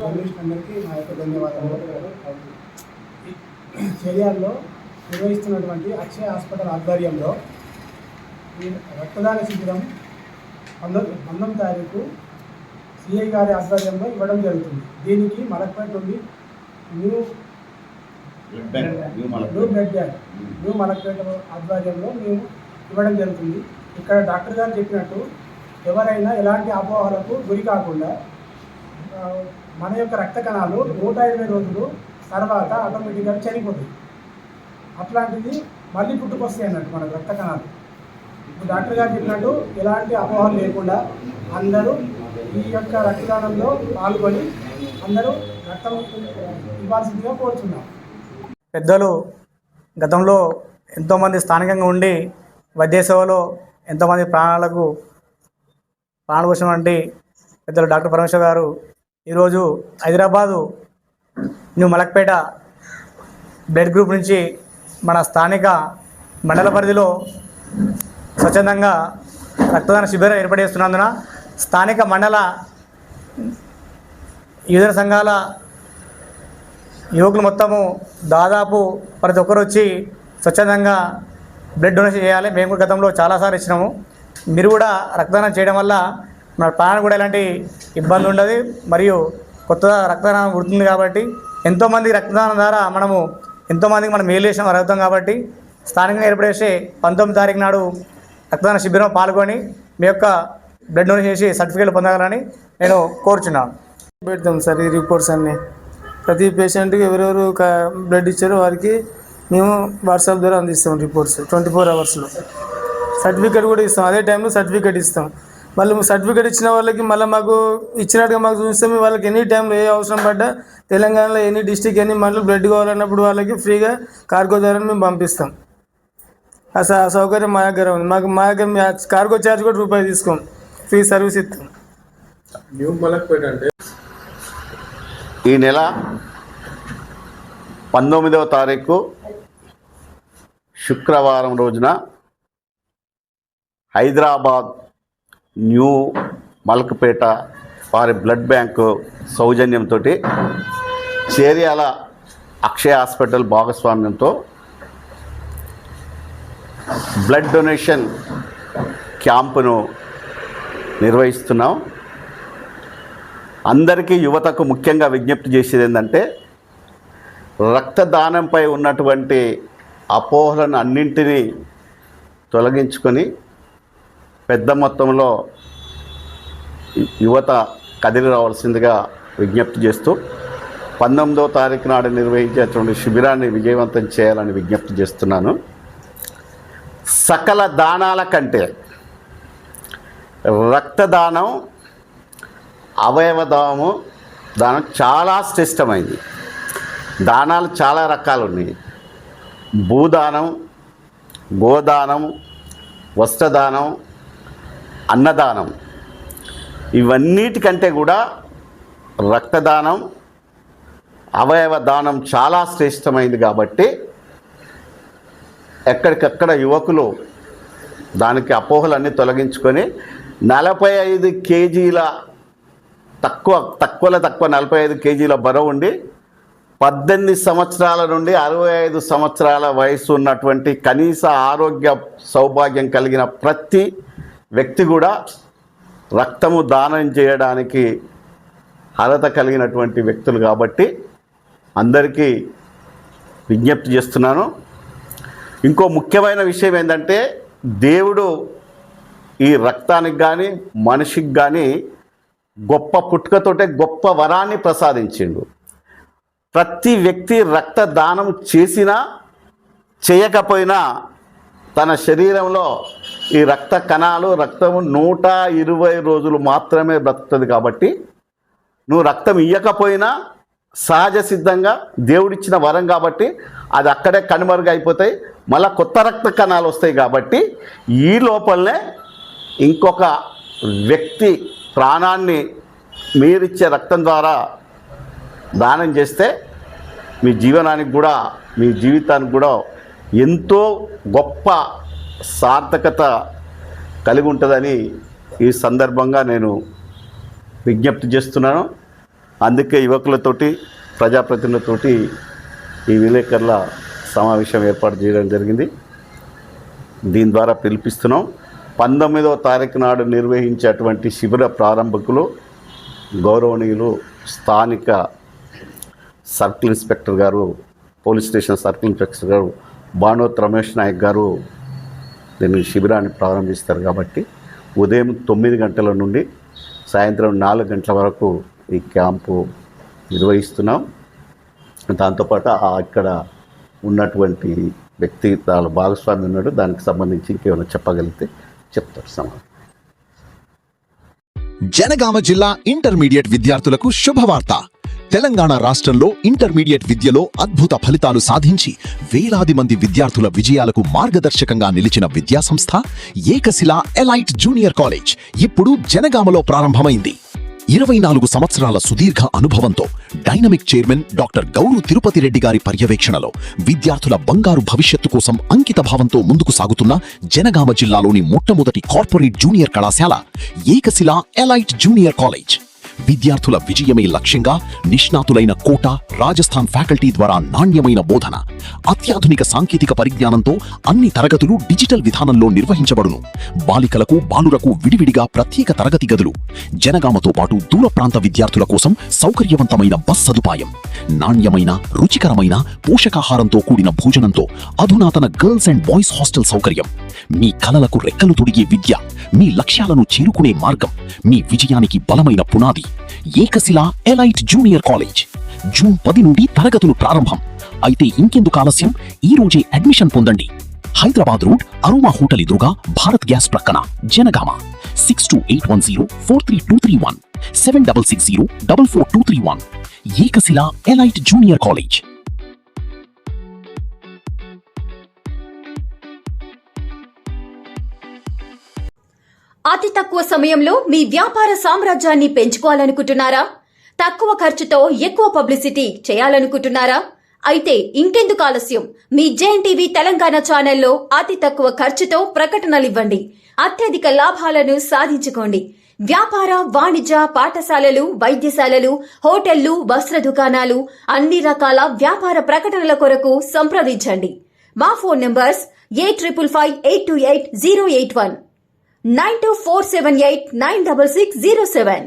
Journalist అందరికీ నా యొక్క ధన్యవాదాలు. చర్యల్లో నిర్వహిస్తున్నటువంటి అక్షయ హాస్పిటల్ ఆధ్వర్యంలో ఈ రక్తదాన శిబిరం 19 తారీఖు సిఐ గారి ఆధ్వర్యంలో ఇవ్వడం జరుగుతుంది. దీనికి మలక్పేట నుండి న్యూ మలక్పేట ఆధ్వర్యంలో మేము ఇవ్వడం జరుగుతుంది. ఇక్కడ డాక్టర్ గారు చెప్పినట్టు ఎవరైనా ఎలాంటి అపోహలకు గురి కాకుండా మన యొక్క రక్త కణాలు 120 రోజులు తర్వాత ఆటోమేటిక్గా చనిపోతాయి. అట్లాంటిది మళ్ళీ పుట్టుకొస్తాయి అన్నట్టు మన రక్త కణాలు. ఇప్పుడు డాక్టర్ గారు చెప్పినట్టు ఎలాంటి అపోహలు లేకుండా అందరూ ఈ యొక్క రక్తదానంలో పాల్గొని అందరూ రక్తం ఇవ్వాల్సిందిగా కోరుతున్నాం. పెద్దలు గతంలో ఎంతోమంది స్థానికంగా ఉండి వైద్య సేవలో ఎంతోమంది ప్రాణపోసినటువంటి పెద్దలు డాక్టర్ పరమేశ్వర్ గారు ఈరోజు Hyderabad new Malakpet blood group నుంచి మన స్థానిక మండల పరిధిలో స్వచ్ఛందంగా రక్తదాన శిబిరం ఏర్పడేస్తున్నందున స్థానిక మండల యువజన సంఘాల యువకులు మొత్తము దాదాపు ప్రతి ఒక్కరు వచ్చి స్వచ్ఛందంగా బ్లడ్ డొనేషన్ చేయాలి. మేము కూడా గతంలో చాలాసార్లు ఇచ్చినాము. మీరు కూడా రక్తదానం చేయడం వల్ల మన ప్రాణానికి కూడా ఎలాంటి ఇబ్బంది ఉండదు, మరియు కొత్త రక్తదానం పుడుతుంది. కాబట్టి ఎంతోమంది రక్తదానం ద్వారా ఎంతోమందికి మనం మేలు చేసిన అర్థం. కాబట్టి స్థానికంగా ఏర్పడేసే 19 తారీఖు నాడు రక్తదాన శిబిరం పాల్గొని మీ యొక్క బ్లడ్ డొనేషన్ చేసి సర్టిఫికేట్లు పొందగలని నేను కోరుచున్నాను. పెడతాం సార్ ఈ రిపోర్ట్స్ అన్నీ. ప్రతి పేషెంట్కి ఎవరెవరు బ్లడ్ ఇచ్చారో వారికి మేము వాట్సాప్ ద్వారా అందిస్తాం రిపోర్ట్స్ 24 అవర్స్లో. సర్టిఫికేట్ కూడా ఇస్తాం, అదే టైంలో సర్టిఫికేట్ ఇస్తాం. మళ్ళీ సర్టిఫికేట్ ఇచ్చిన వాళ్ళకి మళ్ళీ మాకు ఇచ్చినట్టుగా మాకు చూస్తాం. వాళ్ళకి ఎనీ టైంలో ఏ అవసరం పడ్డా తెలంగాణలో ఎనీ డిస్టిక్ ఎనీ మండలం బ్లడ్ కావాలన్నప్పుడు వాళ్ళకి ఫ్రీగా కార్గో ద్వారా మేము పంపిస్తాం. ఆ సౌకర్యం మా దగ్గర ఉంది. మా దగ్గర కార్గో ఛార్జ్ కూడా రూపాయి తీసుకోం, ఫ్రీ సర్వీస్ ఇస్తాం. న్యూ మలక్పేట అంటే ఈ నెల 19వ తారీఖు శుక్రవారం రోజున హైదరాబాద్ న్యూ మలక్పేట వారి బ్లడ్ బ్యాంకు సౌజన్యంతో చేర్యాల అక్షయ హాస్పిటల్ భాగస్వామ్యంతో బ్లడ్ డొనేషన్ క్యాంపును నిర్వహిస్తున్నాం. అందరికీ యువతకు ముఖ్యంగా విజ్ఞప్తి చేసేది ఏంటంటే, రక్తదానంపై ఉన్నటువంటి అపోహలను అన్నింటినీ తొలగించుకొని పెద్ద మొత్తంలో యువత కదిలి రావాల్సిందిగా విజ్ఞప్తి చేస్తూ 19వ తారీఖు నాడు నిర్వహించేటువంటి శిబిరాన్ని విజయవంతం చేయాలని విజ్ఞప్తి చేస్తున్నాను. సకల దానాల కంటే రక్తదానం, దానం చాలా శ్రేష్టమైంది. దానాలు చాలా రకాలు ఉన్నాయి. భూదానం, గోదానం, వస్త్రదానం, అన్నదానం, ఇవన్నిటికంటే కూడా రక్తదానం, అవయవ దానం చాలా శ్రేష్టమైంది. కాబట్టి ఎక్కడికక్కడ యువకులు దానికి అపోహలన్నీ తొలగించుకొని 45 కేజీల తక్కువ 45 కేజీల బరువు ఉండి 18 సంవత్సరాల నుండి 65 సంవత్సరాల వయసు ఉన్నటువంటి కనీస ఆరోగ్య సౌభాగ్యం కలిగిన ప్రతి వ్యక్తి కూడా రక్తము దానం చేయడానికి అర్హత కలిగినటువంటి వ్యక్తులు. కాబట్టి అందరికీ విజ్ఞప్తి చేస్తున్నాను. ఇంకో ముఖ్యమైన విషయం ఏంటంటే, దేవుడు ఈ రక్తానికి కానీ మనిషికి కానీ గొప్ప పుట్టుకతోటే గొప్ప వరాన్ని ప్రసాదించిండు. ప్రతి వ్యక్తి రక్తదానం చేసినా చేయకపోయినా తన శరీరంలో ఈ రక్త కణాలు రక్తము 120 రోజులు మాత్రమే బ్రతుకుతుంది. కాబట్టి నువ్వు రక్తం ఇవ్వకపోయినా సహజ సిద్ధంగా దేవుడిచ్చిన వరం కాబట్టి అది అక్కడే కనుమరుగైపోతాయి, మళ్ళీ కొత్త రక్త కణాలు వస్తాయి. కాబట్టి ఈ లోపలనే ఇంకొక వ్యక్తి ప్రాణాన్ని మీరిచ్చే రక్తం ద్వారా దానం చేస్తే మీ జీవనానికి కూడా మీ జీవితానికి కూడా ఎంతో గొప్ప సార్థకత కలిగి ఉంటుందని ఈ సందర్భంగా నేను విజ్ఞప్తి చేస్తున్నాను. అందుకే యువకులతోటి ప్రజాప్రతినిధులతోటి ఈ విలేకరుల సమావేశం ఏర్పాటు చేయడం జరిగింది. దీని ద్వారా పిలిపిస్తున్నాం. 19వ తారీఖు నాడు నిర్వహించేటువంటి శిబిర ప్రారంభకులు గౌరవనీయులు స్థానిక సర్కిల్ ఇన్స్పెక్టర్ గారు, పోలీస్ స్టేషన్ సర్కిల్ ఇన్స్పెక్టర్ గారు భానోత్ రమేష్ నాయక్ గారు దీన్ని శిబిరాన్ని ప్రారంభిస్తారు. కాబట్టి ఉదయం 9 గంటల నుండి సాయంత్రం 4 గంటల వరకు ఈ క్యాంపు నిర్వహిస్తున్నాం. దాంతోపాటు ఇక్కడ ఉన్నటువంటి వ్యక్తి దాని భాగస్వామి ఉన్నాడు, దానికి సంబంధించి ఇంకేమైనా చెప్పగలిగితే చెప్తారు సమాధానం. జనగామ జిల్లా ఇంటర్మీడియట్ విద్యార్థులకు శుభవార్త. తెలంగాణ రాష్ట్రంలో ఇంటర్మీడియట్ విద్యలో అద్భుత ఫలితాలు సాధించి వేలాది మంది విద్యార్థుల విజయాలకు మార్గదర్శకంగా నిలిచిన విద్యాసంస్థ ఏకశిల ఎలైట్ జూనియర్ కాలేజ్ ఇప్పుడు జనగామలో ప్రారంభమైంది. 24 సంవత్సరాల సుదీర్ఘ అనుభవంతో dynamic chairman doctor Gouru Tirupati Reddy గారి పర్యవేక్షణలో విద్యార్థుల బంగారు భవిష్యత్తు కోసం అంకిత భావంతో ముందుకు సాగుతున్న జనగామ జిల్లాలోని మొట్టమొదటి కార్పొరేట్ జూనియర్ కళాశాల ఏకశిల ఎలైట్ జూనియర్ కాలేజ్. విద్యార్థుల విజయమే లక్ష్యంగా నిష్ణాతులైన కోట, రాజస్థాన్ ఫ్యాకల్టీ ద్వారా నాణ్యమైన బోధన, అత్యాధునిక సాంకేతిక పరిజ్ఞానంతో అన్ని తరగతులు డిజిటల్ విధానంలో నిర్వహించబడును. బాలికలకు, బాలురకు విడివిడిగా ప్రత్యేక తరగతి గదులు, జనగామతో పాటు దూర ప్రాంత విద్యార్థుల కోసం సౌకర్యవంతమైన బస్ సదుపాయం, నాణ్యమైన, రుచికరమైన పోషకాహారంతో కూడిన భోజనంతో అధునాతన గర్ల్స్ అండ్ బాయ్స్ హాస్టల్ సౌకర్యం. మీ కలలకు రెక్కలు తొడిగే విద్య, మీ లక్ష్యాలను చేరుకునే మార్గం, మీ విజయానికి బలమైన పునాది. ఏకశిల ఎలైట్ జూనియర్ కాలేజ్. జూన్ 10 నుండి తరగతులు ప్రారంభం. అయితే ఇంకెందుకు ఆలస్యం? ఈ రోజే అడ్మిషన్ పొందండి. హైదరాబాద్ రోడ్, అరోమా హోటల్ ఎదురుగా, భారత్ గ్యాస్ ప్రక్కన, జనగామ. 6281043231 7660444231. ఏకశిల ఎలైట్ జూనియర్ కాలేజ్. అతి తక్కువ సమయంలో మీ వ్యాపార సామ్రాజ్యాన్ని పెంచుకోవాలనుకుంటున్నారా? తక్కువ ఖర్చుతో ఎక్కువ పబ్లిసిటీ చేయాలనుకుంటున్నారా? అయితే ఇంకెందుకు ఆలస్యం? మీ జేఎన్టీవీ తెలంగాణ ఛానల్లో అతి తక్కువ ఖర్చుతో ప్రకటనలివ్వండి. అత్యధిక లాభాలను సాధించుకోండి. వ్యాపార, వాణిజ్య, పాఠశాలలు, వైద్యశాలలు, హోటళ్లు, వస్త్ర దుకాణాలు, అన్ని రకాల వ్యాపార ప్రకటనల కొరకు సంప్రదించండి. మా ఫోన్ నంబర్స్ 8558288081 9247896607.